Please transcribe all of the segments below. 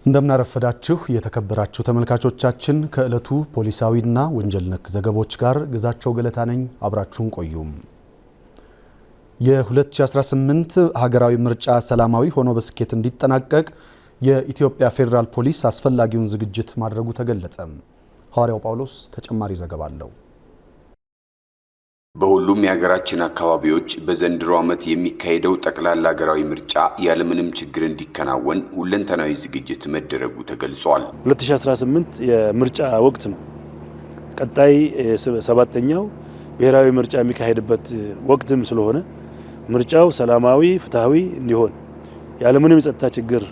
እንደምናረፈዳችሁ የተከበራችሁ ተመልካቾቻችን ከዕለቱ ፖሊሳዊና ወንጀል ነክ ዘገቦች ጋር ግዛቸው ገለታ ነኝ። አብራችሁን ቆዩ። የ2018 ሀገራዊ ምርጫ ሰላማዊ ሆኖ በስኬት እንዲጠናቀቅ የኢትዮጵያ ፌዴራል ፖሊስ አስፈላጊውን ዝግጅት ማድረጉ ተገለጸ። ሐዋርያው ጳውሎስ ተጨማሪ ዘገባ አለው። በሁሉም የሀገራችን አካባቢዎች በዘንድሮ ዓመት የሚካሄደው ጠቅላላ ሀገራዊ ምርጫ ያለምንም ችግር እንዲከናወን ሁለንተናዊ ዝግጅት መደረጉ ተገልጿል። 2018 የምርጫ ወቅት ነው። ቀጣይ ሰባተኛው ብሔራዊ ምርጫ የሚካሄድበት ወቅትም ስለሆነ ምርጫው ሰላማዊ፣ ፍትሃዊ እንዲሆን ያለምንም የጸጥታ ችግር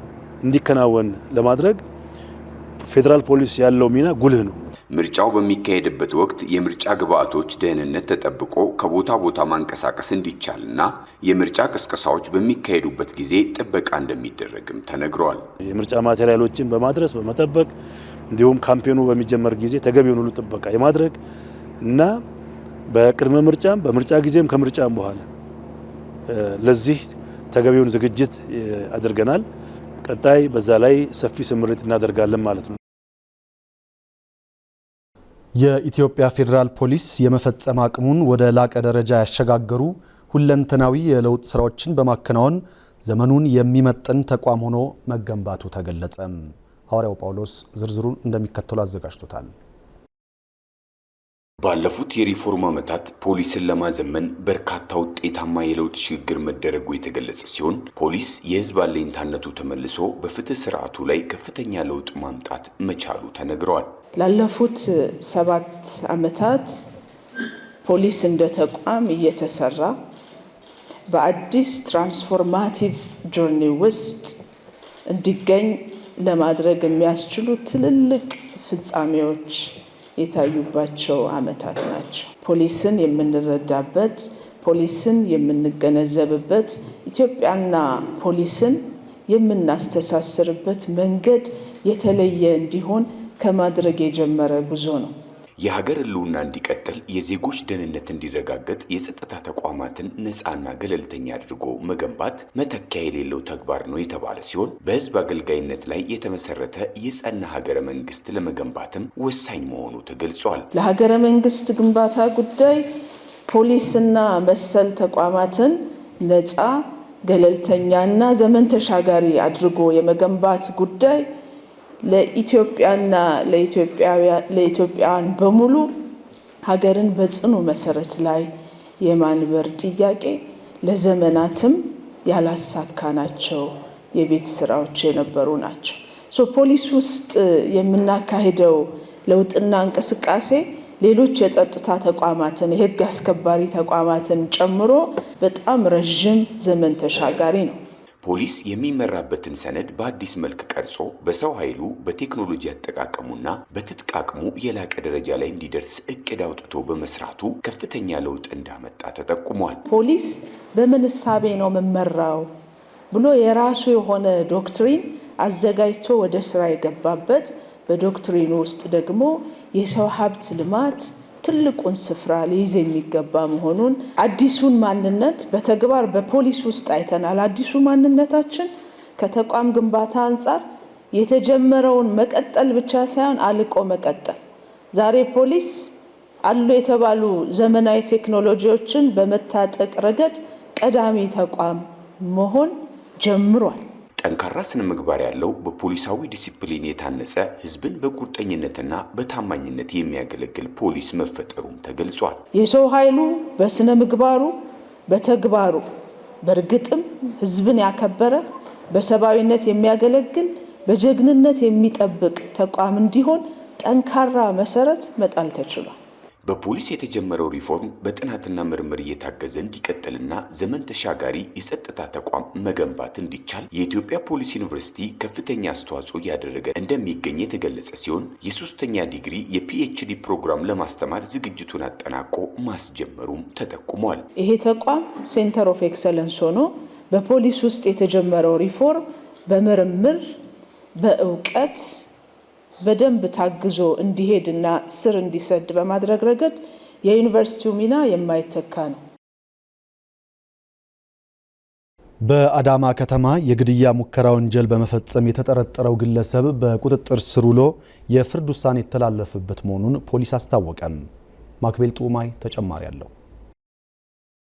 እንዲከናወን ለማድረግ ፌዴራል ፖሊስ ያለው ሚና ጉልህ ነው። ምርጫው በሚካሄድበት ወቅት የምርጫ ግብዓቶች ደህንነት ተጠብቆ ከቦታ ቦታ ማንቀሳቀስ እንዲቻልና የምርጫ ቅስቀሳዎች በሚካሄዱበት ጊዜ ጥበቃ እንደሚደረግም ተነግሯል። የምርጫ ማቴሪያሎችን በማድረስ በመጠበቅ እንዲሁም ካምፔኑ በሚጀመር ጊዜ ተገቢውን ሁሉ ጥበቃ የማድረግ እና በቅድመ ምርጫም በምርጫ ጊዜም ከምርጫም በኋላ ለዚህ ተገቢውን ዝግጅት አድርገናል። ቀጣይ በዛ ላይ ሰፊ ስምሪት እናደርጋለን ማለት ነው። የኢትዮጵያ ፌዴራል ፖሊስ የመፈጸም አቅሙን ወደ ላቀ ደረጃ ያሸጋገሩ ሁለንተናዊ የለውጥ ስራዎችን በማከናወን ዘመኑን የሚመጥን ተቋም ሆኖ መገንባቱ ተገለጸ። ሐዋርያው ጳውሎስ ዝርዝሩን እንደሚከተለው አዘጋጅቶታል። ባለፉት የሪፎርም ዓመታት ፖሊስን ለማዘመን በርካታ ውጤታማ የለውጥ ሽግግር መደረጉ የተገለጸ ሲሆን ፖሊስ የሕዝብ አለኝታነቱ ተመልሶ በፍትህ ስርዓቱ ላይ ከፍተኛ ለውጥ ማምጣት መቻሉ ተነግሯል። ላለፉት 7 ዓመታት ፖሊስ እንደ ተቋም እየተሰራ በአዲስ ትራንስፎርማቲቭ ጆርኒ ውስጥ እንዲገኝ ለማድረግ የሚያስችሉ ትልልቅ ፍጻሜዎች የታዩባቸው ዓመታት ናቸው። ፖሊስን የምንረዳበት፣ ፖሊስን የምንገነዘብበት፣ ኢትዮጵያና ፖሊስን የምናስተሳስርበት መንገድ የተለየ እንዲሆን ከማድረግ የጀመረ ጉዞ ነው። የሀገር ህልውና እንዲቀጥል፣ የዜጎች ደህንነት እንዲረጋገጥ የጸጥታ ተቋማትን ነፃና ገለልተኛ አድርጎ መገንባት መተኪያ የሌለው ተግባር ነው የተባለ ሲሆን በህዝብ አገልጋይነት ላይ የተመሰረተ የጸና ሀገረ መንግስት ለመገንባትም ወሳኝ መሆኑ ተገልጿል። ለሀገረ መንግስት ግንባታ ጉዳይ ፖሊስና መሰል ተቋማትን ነፃ፣ ገለልተኛና ዘመን ተሻጋሪ አድርጎ የመገንባት ጉዳይ ለኢትዮጵያና ለኢትዮጵያውያን በሙሉ ሀገርን በጽኑ መሰረት ላይ የማንበር ጥያቄ ለዘመናትም ያላሳካናቸው የቤት ስራዎች የነበሩ ናቸው። ፖሊስ ውስጥ የምናካሂደው ለውጥና እንቅስቃሴ ሌሎች የጸጥታ ተቋማትን፣ የህግ አስከባሪ ተቋማትን ጨምሮ በጣም ረዥም ዘመን ተሻጋሪ ነው። ፖሊስ የሚመራበትን ሰነድ በአዲስ መልክ ቀርጾ በሰው ኃይሉ በቴክኖሎጂ አጠቃቀሙና በትጥቅ አቅሙ የላቀ ደረጃ ላይ እንዲደርስ እቅድ አውጥቶ በመስራቱ ከፍተኛ ለውጥ እንዳመጣ ተጠቁሟል። ፖሊስ በምን እሳቤ ነው መመራው ብሎ የራሱ የሆነ ዶክትሪን አዘጋጅቶ ወደ ስራ የገባበት፣ በዶክትሪኑ ውስጥ ደግሞ የሰው ሀብት ልማት ትልቁን ስፍራ ሊይዝ የሚገባ መሆኑን አዲሱን ማንነት በተግባር በፖሊስ ውስጥ አይተናል። አዲሱ ማንነታችን ከተቋም ግንባታ አንጻር የተጀመረውን መቀጠል ብቻ ሳይሆን አልቆ መቀጠል። ዛሬ ፖሊስ አሉ የተባሉ ዘመናዊ ቴክኖሎጂዎችን በመታጠቅ ረገድ ቀዳሚ ተቋም መሆን ጀምሯል። ጠንካራ ስነ ምግባር ያለው በፖሊሳዊ ዲሲፕሊን የታነጸ ህዝብን በቁርጠኝነትና በታማኝነት የሚያገለግል ፖሊስ መፈጠሩም ተገልጿል። የሰው ኃይሉ በስነ ምግባሩ በተግባሩ በእርግጥም ህዝብን ያከበረ፣ በሰብአዊነት የሚያገለግል፣ በጀግንነት የሚጠብቅ ተቋም እንዲሆን ጠንካራ መሰረት መጣል ተችሏል። በፖሊስ የተጀመረው ሪፎርም በጥናትና ምርምር እየታገዘ እንዲቀጥልና ዘመን ተሻጋሪ የጸጥታ ተቋም መገንባት እንዲቻል የኢትዮጵያ ፖሊስ ዩኒቨርሲቲ ከፍተኛ አስተዋጽኦ እያደረገ እንደሚገኝ የተገለጸ ሲሆን የ3ኛ ዲግሪ የፒኤችዲ ፕሮግራም ለማስተማር ዝግጅቱን አጠናቆ ማስጀመሩም ተጠቁሟል። ይሄ ተቋም ሴንተር ኦፍ ኤክሰለንስ ሆኖ በፖሊስ ውስጥ የተጀመረው ሪፎርም በምርምር በእውቀት በደንብ ታግዞ እንዲሄድና ስር እንዲሰድ በማድረግ ረገድ የዩኒቨርሲቲው ሚና የማይተካ ነው። በአዳማ ከተማ የግድያ ሙከራ ወንጀል በመፈጸም የተጠረጠረው ግለሰብ በቁጥጥር ስር ውሎ የፍርድ ውሳኔ የተላለፈበት መሆኑን ፖሊስ አስታወቀም። ማክቤል ጡማይ ተጨማሪ አለው።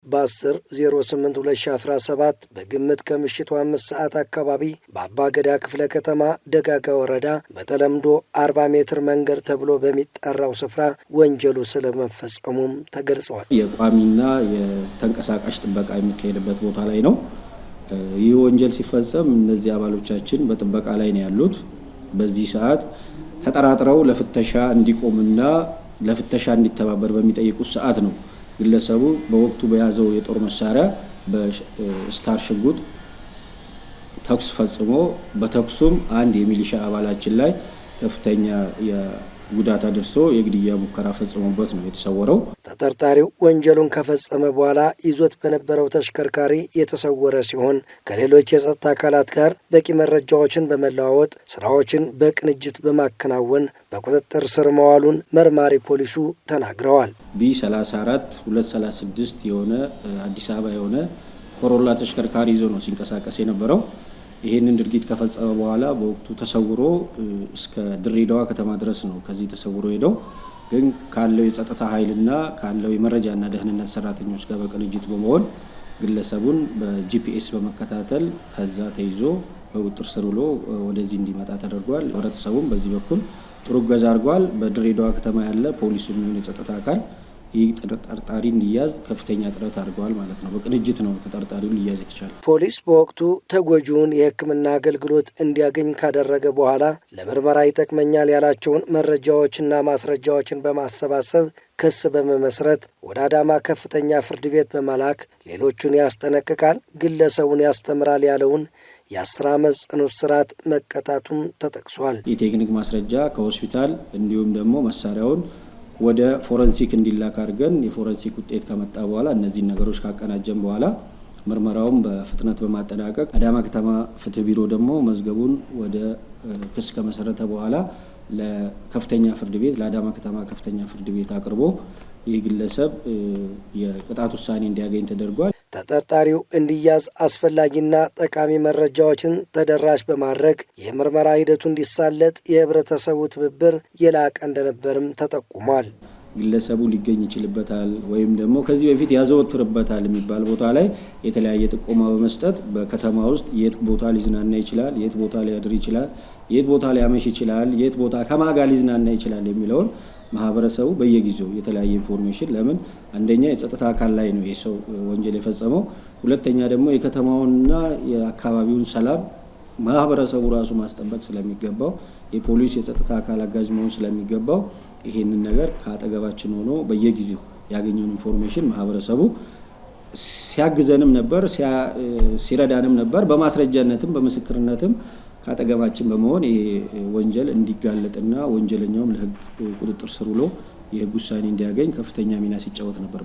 በ10/08/2017 በግምት ከምሽቱ 5 ሰዓት አካባቢ በአባ ገዳ ክፍለ ከተማ ደጋጋ ወረዳ በተለምዶ 40 ሜትር መንገድ ተብሎ በሚጠራው ስፍራ ወንጀሉ ስለመፈጸሙም ተገልጿል። የቋሚና የተንቀሳቃሽ ጥበቃ የሚካሄድበት ቦታ ላይ ነው። ይህ ወንጀል ሲፈጸም እነዚህ አባሎቻችን በጥበቃ ላይ ነው ያሉት። በዚህ ሰዓት ተጠራጥረው ለፍተሻ እንዲቆምና ለፍተሻ እንዲተባበር በሚጠይቁት ሰዓት ነው ግለሰቡ በወቅቱ በያዘው የጦር መሳሪያ በስታር ሽጉጥ ተኩስ ፈጽሞ በተኩሱም አንድ የሚሊሻ አባላችን ላይ ከፍተኛ ጉዳት አድርሶ የግድያ ሙከራ ፈጽሞበት ነው የተሰወረው። ተጠርጣሪው ወንጀሉን ከፈጸመ በኋላ ይዞት በነበረው ተሽከርካሪ የተሰወረ ሲሆን ከሌሎች የጸጥታ አካላት ጋር በቂ መረጃዎችን በመለዋወጥ ስራዎችን በቅንጅት በማከናወን በቁጥጥር ስር መዋሉን መርማሪ ፖሊሱ ተናግረዋል። B34 236 የሆነ አዲስ አበባ የሆነ ኮሮላ ተሽከርካሪ ይዞ ነው ሲንቀሳቀስ የነበረው። ይሄንን ድርጊት ከፈጸመ በኋላ በወቅቱ ተሰውሮ እስከ ድሬዳዋ ከተማ ድረስ ነው ከዚህ ተሰውሮ ሄደው፣ ግን ካለው የጸጥታ ኃይልና ካለው የመረጃና ደህንነት ሰራተኞች ጋር በቅንጅት በመሆን ግለሰቡን በጂፒኤስ በመከታተል ከዛ ተይዞ በቁጥጥር ስር ውሎ ወደዚህ እንዲመጣ ተደርጓል። ህብረተሰቡም በዚህ በኩል ጥሩ እገዛ አድርጓል። በድሬዳዋ ከተማ ያለ ፖሊስም ይሁን የጸጥታ አካል ይህ ተጠርጣሪ እንዲያዝ ከፍተኛ ጥረት አድርገዋል ማለት ነው። በቅንጅት ነው ተጠርጣሪውን ሊያዝ የተቻለ። ፖሊስ በወቅቱ ተጎጂውን የሕክምና አገልግሎት እንዲያገኝ ካደረገ በኋላ ለምርመራ ይጠቅመኛል ያላቸውን መረጃዎችና ማስረጃዎችን በማሰባሰብ ክስ በመመስረት ወደ አዳማ ከፍተኛ ፍርድ ቤት በመላክ ሌሎቹን ያስጠነቅቃል፣ ግለሰቡን ያስተምራል ያለውን የ10 ዓመት ጽኑ እስራት መቀጣቱም ተጠቅሷል። የቴክኒክ ማስረጃ ከሆስፒታል እንዲሁም ደግሞ መሳሪያውን ወደ ፎረንሲክ እንዲላክ አድርገን የፎረንሲክ ውጤት ከመጣ በኋላ እነዚህን ነገሮች ካቀናጀን በኋላ ምርመራውን በፍጥነት በማጠናቀቅ አዳማ ከተማ ፍትህ ቢሮ ደግሞ መዝገቡን ወደ ክስ ከመሰረተ በኋላ ለከፍተኛ ፍርድ ቤት ለአዳማ ከተማ ከፍተኛ ፍርድ ቤት አቅርቦ ይህ ግለሰብ የቅጣት ውሳኔ እንዲያገኝ ተደርጓል። ተጠርጣሪው እንዲያዝ አስፈላጊና ጠቃሚ መረጃዎችን ተደራሽ በማድረግ የምርመራ ሂደቱ እንዲሳለጥ የህብረተሰቡ ትብብር የላቀ እንደነበርም ተጠቁሟል። ግለሰቡ ሊገኝ ይችልበታል ወይም ደግሞ ከዚህ በፊት ያዘወትርበታል የሚባል ቦታ ላይ የተለያየ ጥቆማ በመስጠት በከተማ ውስጥ የት ቦታ ሊዝናና ይችላል፣ የት ቦታ ሊያድር ይችላል፣ የት ቦታ ሊያመሽ ይችላል፣ የት ቦታ ከማጋ ሊዝናና ይችላል የሚለውን ማህበረሰቡ በየጊዜው የተለያየ ኢንፎርሜሽን ለምን አንደኛ የጸጥታ አካል ላይ ነው የሰው ወንጀል የፈጸመው፣ ሁለተኛ ደግሞ የከተማውንና የአካባቢውን ሰላም ማህበረሰቡ ራሱ ማስጠበቅ ስለሚገባው የፖሊስ የጸጥታ አካል አጋዥ መሆን ስለሚገባው ይሄንን ነገር ከአጠገባችን ሆኖ በየጊዜው ያገኘውን ኢንፎርሜሽን ማህበረሰቡ ሲያግዘንም ነበር፣ ሲረዳንም ነበር። በማስረጃነትም በምስክርነትም ከአጠገባችን በመሆን ይሄ ወንጀል እንዲጋለጥና ወንጀለኛውም ለህግ ቁጥጥር ስር ውሎ የህግ ውሳኔ እንዲያገኝ ከፍተኛ ሚና ሲጫወት ነበር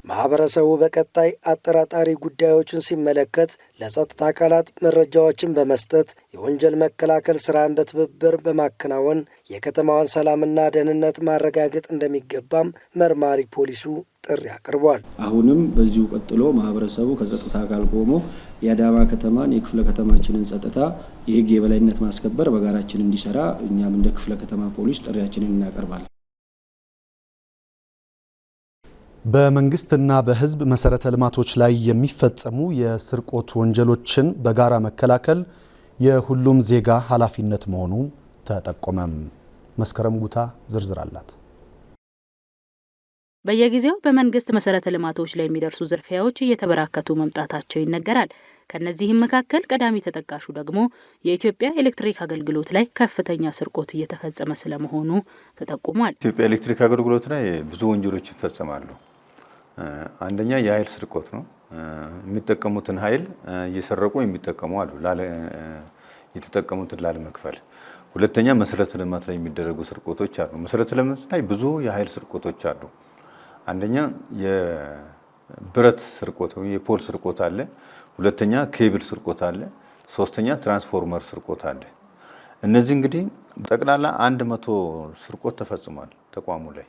ማህበረሰቡ። በቀጣይ አጠራጣሪ ጉዳዮችን ሲመለከት ለጸጥታ አካላት መረጃዎችን በመስጠት የወንጀል መከላከል ስራን በትብብር በማከናወን የከተማዋን ሰላምና ደህንነት ማረጋገጥ እንደሚገባም መርማሪ ፖሊሱ ጥሪ አቅርቧል። አሁንም በዚሁ ቀጥሎ ማህበረሰቡ ከጸጥታ አካል ቆሞ የአዳማ ከተማን የክፍለ ከተማችንን ጸጥታ የህግ የበላይነት ማስከበር በጋራችን እንዲሰራ እኛም እንደ ክፍለ ከተማ ፖሊስ ጥሪያችንን እናቀርባለን። በመንግስትና በህዝብ መሰረተ ልማቶች ላይ የሚፈጸሙ የስርቆት ወንጀሎችን በጋራ መከላከል የሁሉም ዜጋ ኃላፊነት መሆኑ ተጠቆመም። መስከረም ጉታ ዝርዝር አላት። በየጊዜው በመንግስት መሰረተ ልማቶች ላይ የሚደርሱ ዝርፊያዎች እየተበራከቱ መምጣታቸው ይነገራል። ከነዚህም መካከል ቀዳሚ ተጠቃሹ ደግሞ የኢትዮጵያ ኤሌክትሪክ አገልግሎት ላይ ከፍተኛ ስርቆት እየተፈጸመ ስለመሆኑ ተጠቁሟል። ኢትዮጵያ ኤሌክትሪክ አገልግሎት ላይ ብዙ ወንጀሎች ይፈጸማሉ። አንደኛ የኃይል ስርቆት ነው። የሚጠቀሙትን ኃይል እየሰረቁ የሚጠቀሙ አሉ፣ የተጠቀሙትን ላለመክፈል። ሁለተኛ መሰረተ ልማት ላይ የሚደረጉ ስርቆቶች አሉ። መሰረተ ልማት ላይ ብዙ የኃይል ስርቆቶች አሉ። አንደኛ የብረት ስርቆት ወይ የፖል ስርቆት አለ። ሁለተኛ ኬብል ስርቆት አለ። ሶስተኛ ትራንስፎርመር ስርቆት አለ። እነዚህ እንግዲህ ጠቅላላ 100 ስርቆት ተፈጽሟል ተቋሙ ላይ።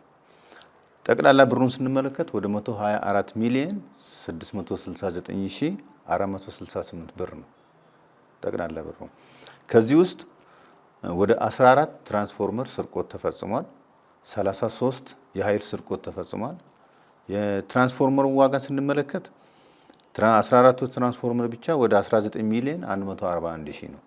ጠቅላላ ብሩን ስንመለከት ወደ 124 ሚሊዮን 669,468 ብር ነው ጠቅላላ ብሩ። ከዚህ ውስጥ ወደ 14 ትራንስፎርመር ስርቆት ተፈጽሟል። 33 የኃይል ስርቆት ተፈጽሟል። የትራንስፎርመሩ ዋጋ ስንመለከት 14ቱ ትራንስፎርመር ብቻ ወደ 19 ሚሊዮን 141 ሺህ ነው።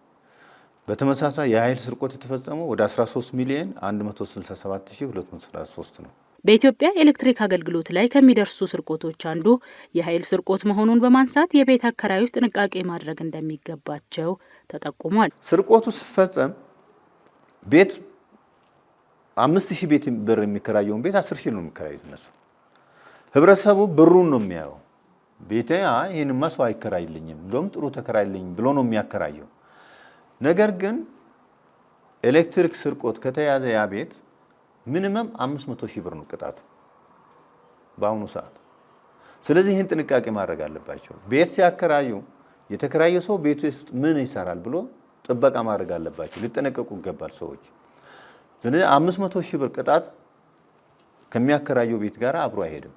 በተመሳሳይ የኃይል ስርቆት የተፈጸመው ወደ 13 ሚሊዮን 167,233 ነው። በኢትዮጵያ ኤሌክትሪክ አገልግሎት ላይ ከሚደርሱ ስርቆቶች አንዱ የኃይል ስርቆት መሆኑን በማንሳት የቤት አከራዮች ጥንቃቄ ማድረግ እንደሚገባቸው ተጠቁሟል። ስርቆቱ ሲፈጸም ቤት 5000 ቤት ብር የሚከራየውን ቤት 10,000 ነው የሚከራዩት እነሱ። ህብረተሰቡ ብሩን ነው የሚያየው። ቤቴ ይሄንማ ሰው አይከራይልኝም እንደውም ጥሩ ተከራይልኝ ብሎ ነው የሚያከራየው። ነገር ግን ኤሌክትሪክ ስርቆት ከተያዘ ያ ቤት ሚኒመም 500,000 ብር ነው ቅጣቱ በአሁኑ ሰዓት። ስለዚህ ይህን ጥንቃቄ ማድረግ አለባቸው። ቤት ሲያከራዩ የተከራየ ሰው ቤቱ ውስጥ ምን ይሰራል ብሎ ጥበቃ ማድረግ አለባቸው። ሊጠነቀቁ ይገባል ሰዎች። ስለዚህ 500,000 ብር ቅጣት ከሚያከራየው ቤት ጋር አብሮ አይሄድም።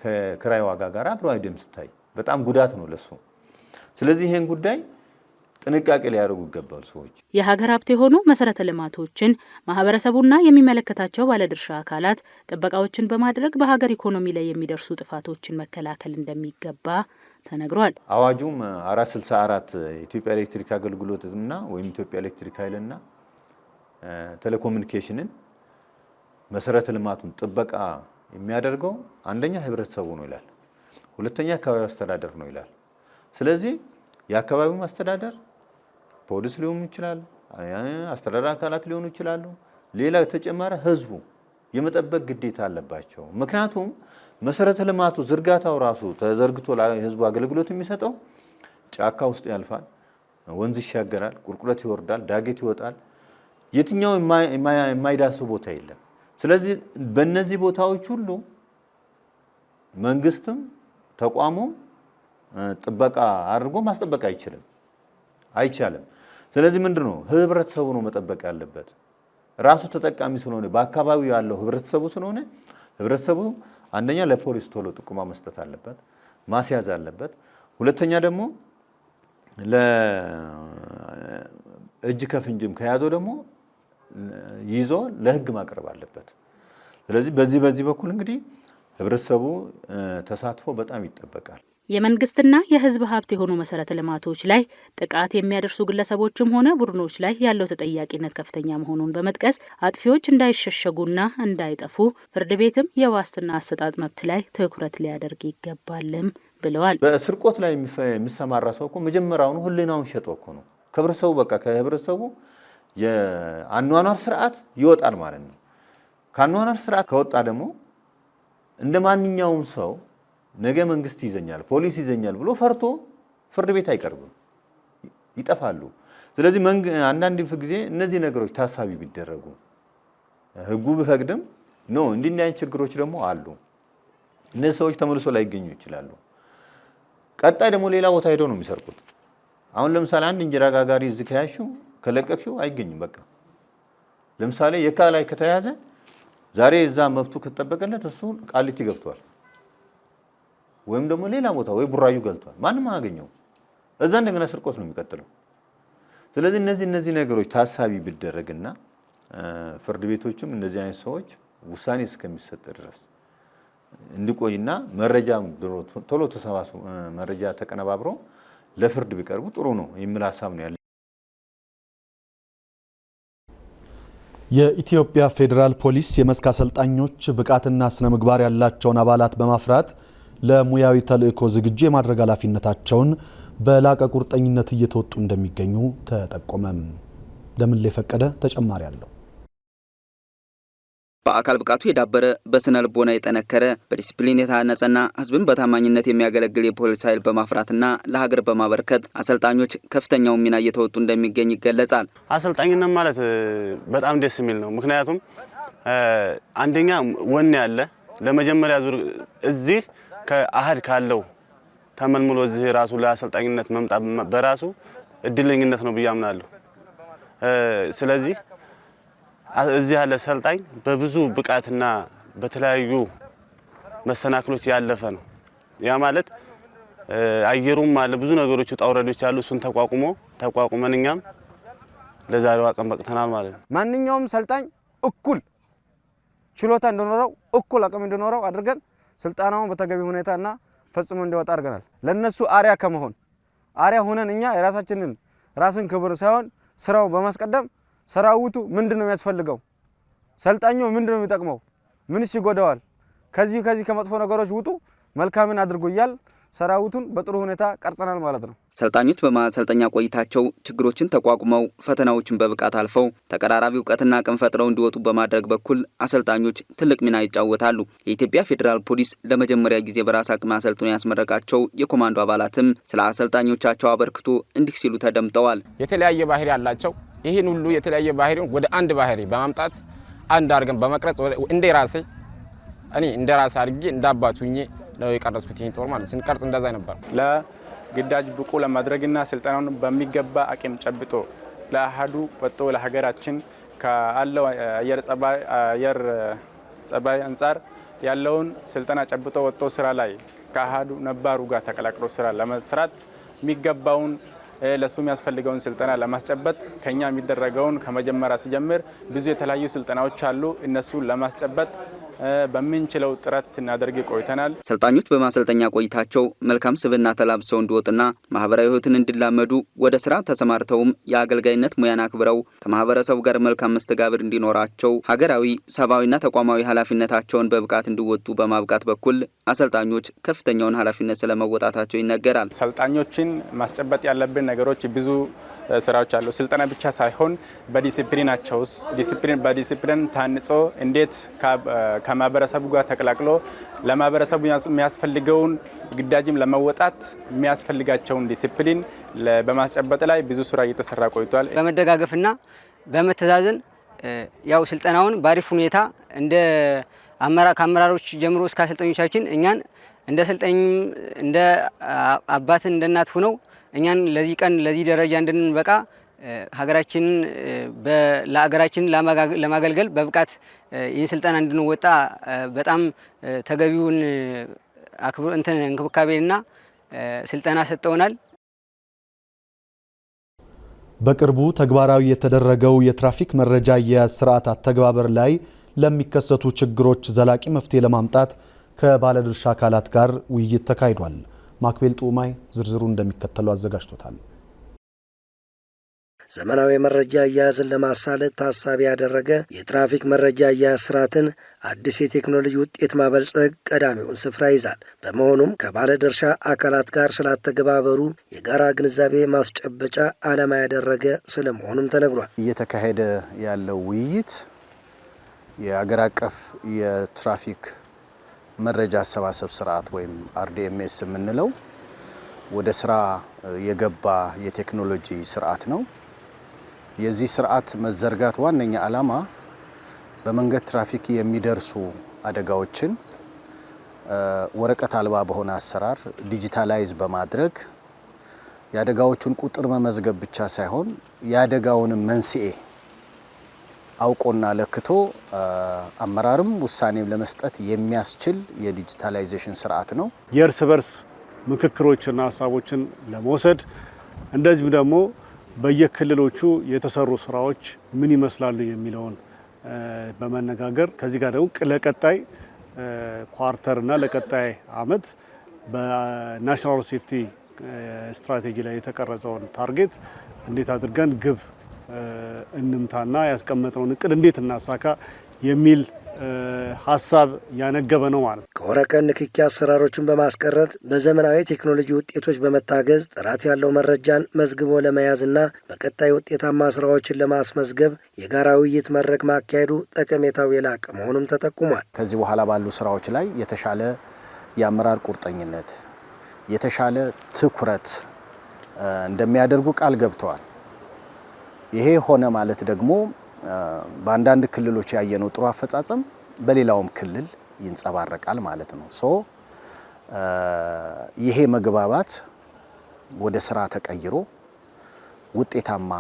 ከክራይ ዋጋ ጋር አብሮ አይሄድም። ስታይ በጣም ጉዳት ነው ለሱ። ስለዚህ ይሄን ጉዳይ ጥንቃቄ ሊያደርጉ ይገባል ሰዎች። የሀገር ሀብት የሆኑ መሰረተ ልማቶችን ማህበረሰቡና የሚመለከታቸው ባለድርሻ አካላት ጥበቃዎችን በማድረግ በሀገር ኢኮኖሚ ላይ የሚደርሱ ጥፋቶችን መከላከል እንደሚገባ ተነግሯል። አዋጁም 464 ኢትዮጵያ ኤሌክትሪክ አገልግሎትና ወይም ኢትዮጵያ ኤሌክትሪክ ኃይልና ቴሌኮሙኒኬሽንን መሰረተ ልማቱን ጥበቃ የሚያደርገው አንደኛ ህብረተሰቡ ነው ይላል፣ ሁለተኛ አካባቢው አስተዳደር ነው ይላል። ስለዚህ የአካባቢው አስተዳደር ፖሊስ ሊሆኑ ይችላል፣ አስተዳደር አካላት ሊሆኑ ይችላሉ። ሌላ ተጨማሪ ህዝቡ የመጠበቅ ግዴታ አለባቸው። ምክንያቱም መሰረተ ልማቱ ዝርጋታው ራሱ ተዘርግቶ ለህዝቡ አገልግሎት የሚሰጠው ጫካ ውስጥ ያልፋል፣ ወንዝ ይሻገራል፣ ቁልቁለት ይወርዳል፣ ዳገት ይወጣል። የትኛው የማይዳስው ቦታ የለም። ስለዚህ በእነዚህ ቦታዎች ሁሉ መንግስትም ተቋሙም ጥበቃ አድርጎ ማስጠበቅ አይቻልም። ስለዚህ ምንድነው ህብረተሰቡ ነው መጠበቅ ያለበት። ራሱ ተጠቃሚ ስለሆነ በአካባቢው ያለው ህብረተሰቡ ስለሆነ ህብረተሰቡ አንደኛ ለፖሊስ ቶሎ ጥቆማ መስጠት አለበት፣ ማስያዝ አለበት። ሁለተኛ ደግሞ ለእጅ ከፍንጅም ከያዘው ደግሞ ይዞ ለህግ ማቅረብ አለበት። ስለዚህ በዚህ በኩል እንግዲህ ህብረተሰቡ ተሳትፎ በጣም ይጠበቃል። የመንግስትና የህዝብ ሀብት የሆኑ መሰረተ ልማቶች ላይ ጥቃት የሚያደርሱ ግለሰቦችም ሆነ ቡድኖች ላይ ያለው ተጠያቂነት ከፍተኛ መሆኑን በመጥቀስ አጥፊዎች እንዳይሸሸጉና እንዳይጠፉ ፍርድ ቤትም የዋስትና አሰጣጥ መብት ላይ ትኩረት ሊያደርግ ይገባልም ብለዋል። በስርቆት ላይ የሚሰማራ ሰው እኮ መጀመሪያውኑ ህሊናውን ሸጦ እኮ ነው ከህብረተሰቡ የአኗኗር ስርዓት ይወጣል ማለት ነው። ከአኗኗር ስርዓት ከወጣ ደግሞ እንደ ማንኛውም ሰው ነገ መንግስት ይዘኛል፣ ፖሊስ ይዘኛል ብሎ ፈርቶ ፍርድ ቤት አይቀርብም፣ ይጠፋሉ። ስለዚህ አንዳንድ ጊዜ እነዚህ ነገሮች ታሳቢ ቢደረጉ ህጉ ቢፈቅድም ነው እንዲህ አይነት ችግሮች ደግሞ አሉ። እነዚህ ሰዎች ተመልሶ ላይገኙ ይችላሉ። ቀጣይ ደግሞ ሌላ ቦታ ሄደው ነው የሚሰርቁት። አሁን ለምሳሌ አንድ እንጀራ ጋጋሪ እዚህ ከያሽው ከለቀቅሽው አይገኝም። በቃ ለምሳሌ የካ ላይ ከተያዘ ዛሬ እዛ መብቱ ከተጠበቀለት እሱ ቃሊቲ ገብቷል፣ ወይም ደግሞ ሌላ ቦታ ወይ ቡራዩ ገልቷል፣ ማንም አያገኘው። እዛ እንደገና ስርቆት ነው የሚቀጥለው። ስለዚህ እነዚህ ነገሮች ታሳቢ ቢደረግና ፍርድ ቤቶችም እንደዚህ አይነት ሰዎች ውሳኔ እስከሚሰጥ ድረስ እንዲቆይና መረጃ ቶሎ ተሰባስቦ መረጃ ተቀነባብሮ ለፍርድ ቢቀርቡ ጥሩ ነው የሚል ሀሳብ ነው ያለ። የኢትዮጵያ ፌዴራል ፖሊስ የመስክ አሰልጣኞች ብቃትና ስነ ምግባር ያላቸውን አባላት በማፍራት ለሙያዊ ተልዕኮ ዝግጁ የማድረግ ኃላፊነታቸውን በላቀ ቁርጠኝነት እየተወጡ እንደሚገኙ ተጠቆመም። ደምሌ ፈቀደ ተጨማሪ አለው። በአካል ብቃቱ የዳበረ በስነ ልቦና የጠነከረ በዲሲፕሊን የታነጸና ሕዝብን በታማኝነት የሚያገለግል የፖሊስ ኃይል በማፍራትና ለሀገር በማበርከት አሰልጣኞች ከፍተኛው ሚና እየተወጡ እንደሚገኝ ይገለጻል። አሰልጣኝነት ማለት በጣም ደስ የሚል ነው። ምክንያቱም አንደኛ ወኔ ያለ ለመጀመሪያ ዙር እዚህ ከአህድ ካለው ተመልምሎ እዚህ ራሱ ለአሰልጣኝነት መምጣት በራሱ እድለኝነት ነው ብዬ አምናለሁ። ስለዚህ እዚህ ያለ ሰልጣኝ በብዙ ብቃትና በተለያዩ መሰናክሎች ያለፈ ነው። ያ ማለት አየሩም አለ ብዙ ነገሮች ጣውረዶች አሉ። እሱን ተቋቁመን እኛም ለዛሬው አቀም በቅተናል ማለት ነው። ማንኛውም ሰልጣኝ እኩል ችሎታ እንደኖረው እኩል አቅም እንደኖረው አድርገን ስልጣናውን በተገቢ ሁኔታና ፈጽሞ እንዲወጣ አድርገናል። ለነሱ አሪያ ከመሆን አሪያ ሆነን እኛ የራሳችንን ራስን ክብር ሳይሆን ስራው በማስቀደም ሰራዊቱ ምንድነው የሚያስፈልገው፣ ሰልጣኙ ምንድነው የሚጠቅመው፣ ምንስ ይጎዳዋል፣ ከዚህ ከመጥፎ ነገሮች ውጡ፣ መልካምን አድርጉ እያል ሰራዊቱን በጥሩ ሁኔታ ቀርጸናል ማለት ነው። ሰልጣኞች በማሰልጠኛ ቆይታቸው ችግሮችን ተቋቁመው ፈተናዎችን በብቃት አልፈው ተቀራራቢ እውቀትና አቅም ፈጥረው እንዲወጡ በማድረግ በኩል አሰልጣኞች ትልቅ ሚና ይጫወታሉ። የኢትዮጵያ ፌዴራል ፖሊስ ለመጀመሪያ ጊዜ በራስ አቅም አሰልጥኖ ያስመረቃቸው የኮማንዶ አባላትም ስለ አሰልጣኞቻቸው አበርክቶ እንዲህ ሲሉ ተደምጠዋል። የተለያየ ባህሪ ያላቸው ይህን ሁሉ የተለያየ ባህሪውን ወደ አንድ ባህሪ በማምጣት አንድ አድርገን በመቅረጽ እኔ እንደ ራሴ አድርጌ እንዳባቱኝ ነው የቀረጽኩት። ይሄን ጦር ማለት ስንቀርጽ እንደዛ ነበር። ለግዳጅ ብቁ ለማድረግና ስልጠናውን በሚገባ አቅም ጨብጦ ለአሃዱ ወጥቶ ለሀገራችን ካለው አየር ጸባይ አንፃር ያለውን ስልጠና ጨብጦ ወጥቶ ስራ ላይ ከአሃዱ ነባሩ ጋር ተቀላቅሎ ስራ ለመስራት የሚገባውን ለሱ የሚያስፈልገውን ስልጠና ለማስጨበጥ ከኛ የሚደረገውን ከመጀመሪያ ሲጀምር ብዙ የተለያዩ ስልጠናዎች አሉ። እነሱን ለማስጨበጥ በምንችለው ጥረት ስናደርግ ቆይተናል። ሰልጣኞች በማሰልጠኛ ቆይታቸው መልካም ስብዕና ተላብሰው እንዲወጡና ማህበራዊ ህይወትን እንዲላመዱ ወደ ስራ ተሰማርተውም የአገልጋይነት ሙያን አክብረው ከማህበረሰቡ ጋር መልካም መስተጋብር እንዲኖራቸው ሀገራዊ፣ ሰብአዊና ተቋማዊ ኃላፊነታቸውን በብቃት እንዲወጡ በማብቃት በኩል አሰልጣኞች ከፍተኛውን ኃላፊነት ስለመወጣታቸው ይነገራል። ሰልጣኞችን ማስጨበጥ ያለብን ነገሮች ብዙ ስራዎች አሉ። ስልጠና ብቻ ሳይሆን በዲሲፕሊናቸው በዲሲፕሊን ታንጾ እንዴት ከማህበረሰቡ ጋር ተቀላቅሎ ለማህበረሰቡ የሚያስፈልገውን ግዳጅም ለመወጣት የሚያስፈልጋቸውን ዲሲፕሊን በማስጨበጥ ላይ ብዙ ስራ እየተሰራ ቆይቷል። በመደጋገፍና በመተዛዘን ያው ስልጠናውን በአሪፍ ሁኔታ እንደ ከአመራሮች ጀምሮ እስከ አሰልጣኞቻችን እኛን እንደ አሰልጣኝም እንደ አባት እንደ እናት ሆነው እኛን ለዚህ ቀን ለዚህ ደረጃ እንድንበቃ ሀገራችንን ለሀገራችን ለማገልገል በብቃት ይህን ስልጠና እንድንወጣ በጣም ተገቢውን እንክብካቤና ስልጠና ሰጠውናል። በቅርቡ ተግባራዊ የተደረገው የትራፊክ መረጃ አያያዝ ስርዓት አተገባበር ላይ ለሚከሰቱ ችግሮች ዘላቂ መፍትሄ ለማምጣት ከባለድርሻ አካላት ጋር ውይይት ተካሂዷል። ማክቤል ጡማይ ዝርዝሩ እንደሚከተለው አዘጋጅቶታል። ዘመናዊ መረጃ አያያዝን ለማሳለጥ ታሳቢ ያደረገ የትራፊክ መረጃ አያያዝ ስርዓትን አዲስ የቴክኖሎጂ ውጤት ማበልጸግ ቀዳሚውን ስፍራ ይዛል። በመሆኑም ከባለድርሻ አካላት ጋር ስላተገባበሩ የጋራ ግንዛቤ ማስጨበጫ ዓላማ ያደረገ ስለመሆኑም ተነግሯል። እየተካሄደ ያለው ውይይት የአገር አቀፍ የትራፊክ መረጃ አሰባሰብ ስርዓት ወይም አርዲኤምኤስ የምንለው ወደ ስራ የገባ የቴክኖሎጂ ስርዓት ነው። የዚህ ስርዓት መዘርጋት ዋነኛ ዓላማ በመንገድ ትራፊክ የሚደርሱ አደጋዎችን ወረቀት አልባ በሆነ አሰራር ዲጂታላይዝ በማድረግ የአደጋዎቹን ቁጥር መመዝገብ ብቻ ሳይሆን የአደጋውን መንስኤ አውቆና ለክቶ አመራርም ውሳኔም ለመስጠት የሚያስችል የዲጂታላይዜሽን ስርዓት ነው። የእርስ በርስ ምክክሮችና ሀሳቦችን ለመውሰድ እንደዚሁም ደግሞ በየክልሎቹ የተሰሩ ስራዎች ምን ይመስላሉ የሚለውን በመነጋገር ከዚህ ጋር ደግሞ ለቀጣይ ኳርተርና ለቀጣይ አመት በናሽናል ሴፍቲ ስትራቴጂ ላይ የተቀረጸውን ታርጌት እንዴት አድርገን ግብ እንምታና ያስቀመጥነውን እቅድ እንዴት እናሳካ የሚል ሀሳብ ያነገበ ነው ማለት ነው። ከወረቀት ንክኪ አሰራሮችን በማስቀረት በዘመናዊ ቴክኖሎጂ ውጤቶች በመታገዝ ጥራት ያለው መረጃን መዝግቦ ለመያዝና በቀጣይ ውጤታማ ስራዎችን ለማስመዝገብ የጋራ ውይይት መድረክ ማካሄዱ ጠቀሜታው የላቀ መሆኑም ተጠቁሟል። ከዚህ በኋላ ባሉ ስራዎች ላይ የተሻለ የአመራር ቁርጠኝነት፣ የተሻለ ትኩረት እንደሚያደርጉ ቃል ገብተዋል። ይሄ ሆነ ማለት ደግሞ በአንዳንድ ክልሎች ያየነው ጥሩ አፈጻጸም በሌላውም ክልል ይንጸባረቃል ማለት ነው። ይሄ መግባባት ወደ ስራ ተቀይሮ ውጤታማ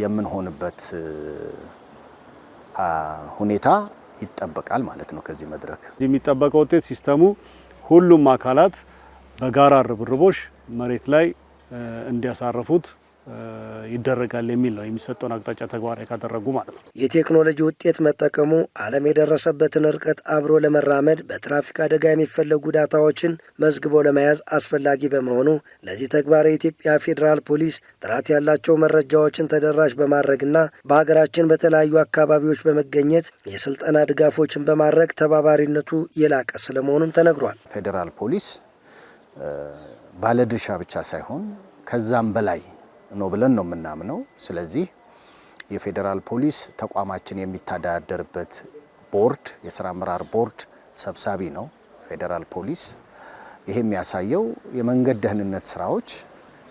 የምንሆንበት ሁኔታ ይጠበቃል ማለት ነው። ከዚህ መድረክ የሚጠበቀው ውጤት ሲስተሙ ሁሉም አካላት በጋራ ርብርቦሽ መሬት ላይ እንዲያሳርፉት ይደረጋል የሚል ነው የሚሰጠውን አቅጣጫ ተግባራዊ ካደረጉ ማለት ነው። የቴክኖሎጂ ውጤት መጠቀሙ ዓለም የደረሰበትን ርቀት አብሮ ለመራመድ በትራፊክ አደጋ የሚፈለጉ ዳታዎችን መዝግቦ ለመያዝ አስፈላጊ በመሆኑ ለዚህ ተግባር የኢትዮጵያ ፌዴራል ፖሊስ ጥራት ያላቸው መረጃዎችን ተደራሽ በማድረግና በሀገራችን በተለያዩ አካባቢዎች በመገኘት የስልጠና ድጋፎችን በማድረግ ተባባሪነቱ የላቀ ስለመሆኑም ተነግሯል። ፌዴራል ፖሊስ ባለድርሻ ብቻ ሳይሆን ከዛም በላይ ነው ብለን ነው የምናምነው። ስለዚህ የፌዴራል ፖሊስ ተቋማችን የሚተዳደርበት ቦርድ የሥራ አመራር ቦርድ ሰብሳቢ ነው ፌዴራል ፖሊስ። ይሄ የሚያሳየው የመንገድ ደህንነት ስራዎች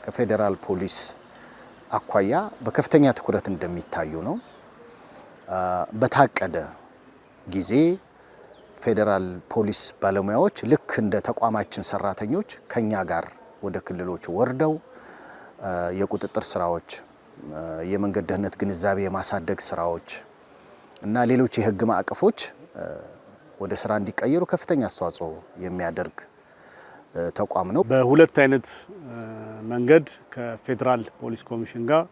ከፌዴራል ፖሊስ አኳያ በከፍተኛ ትኩረት እንደሚታዩ ነው። በታቀደ ጊዜ ፌዴራል ፖሊስ ባለሙያዎች ልክ እንደ ተቋማችን ሰራተኞች ከኛ ጋር ወደ ክልሎች ወርደው የቁጥጥር ስራዎች፣ የመንገድ ደህንነት ግንዛቤ የማሳደግ ስራዎች እና ሌሎች የህግ ማዕቀፎች ወደ ስራ እንዲቀየሩ ከፍተኛ አስተዋጽኦ የሚያደርግ ተቋም ነው። በሁለት አይነት መንገድ ከፌዴራል ፖሊስ ኮሚሽን ጋር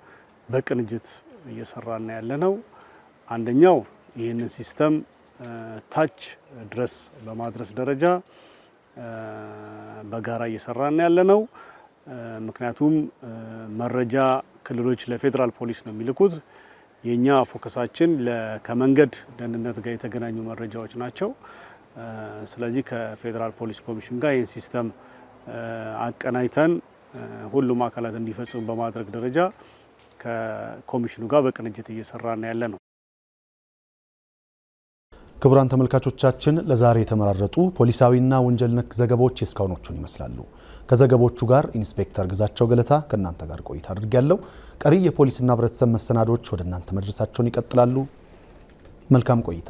በቅንጅት እየሰራን ያለነው፣ አንደኛው ይህንን ሲስተም ታች ድረስ በማድረስ ደረጃ በጋራ እየሰራን ያለነው። ምክንያቱም መረጃ ክልሎች ለፌዴራል ፖሊስ ነው የሚልኩት። የኛ ፎከሳችን ከመንገድ ደህንነት ጋር የተገናኙ መረጃዎች ናቸው። ስለዚህ ከፌዴራል ፖሊስ ኮሚሽን ጋር ይህን ሲስተም አቀናይተን ሁሉም አካላት እንዲፈጽሙ በማድረግ ደረጃ ከኮሚሽኑ ጋር በቅንጅት እየሰራን ያለ ነው። ክቡራን ተመልካቾቻችን ለዛሬ የተመራረጡ ፖሊሳዊና ወንጀል ነክ ዘገባዎች እስካሁኖቹን ይመስላሉ። ከዘገቦቹ ጋር ኢንስፔክተር ግዛቸው ገለታ ከእናንተ ጋር ቆይታ አድርጌያለሁ። ቀሪ የፖሊስና ህብረተሰብ መሰናዶች ወደ እናንተ መድረሳቸውን ይቀጥላሉ። መልካም ቆይታ።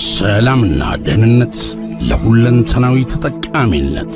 ሰላምና ደህንነት ለሁለንተናዊ ተጠቃሚነት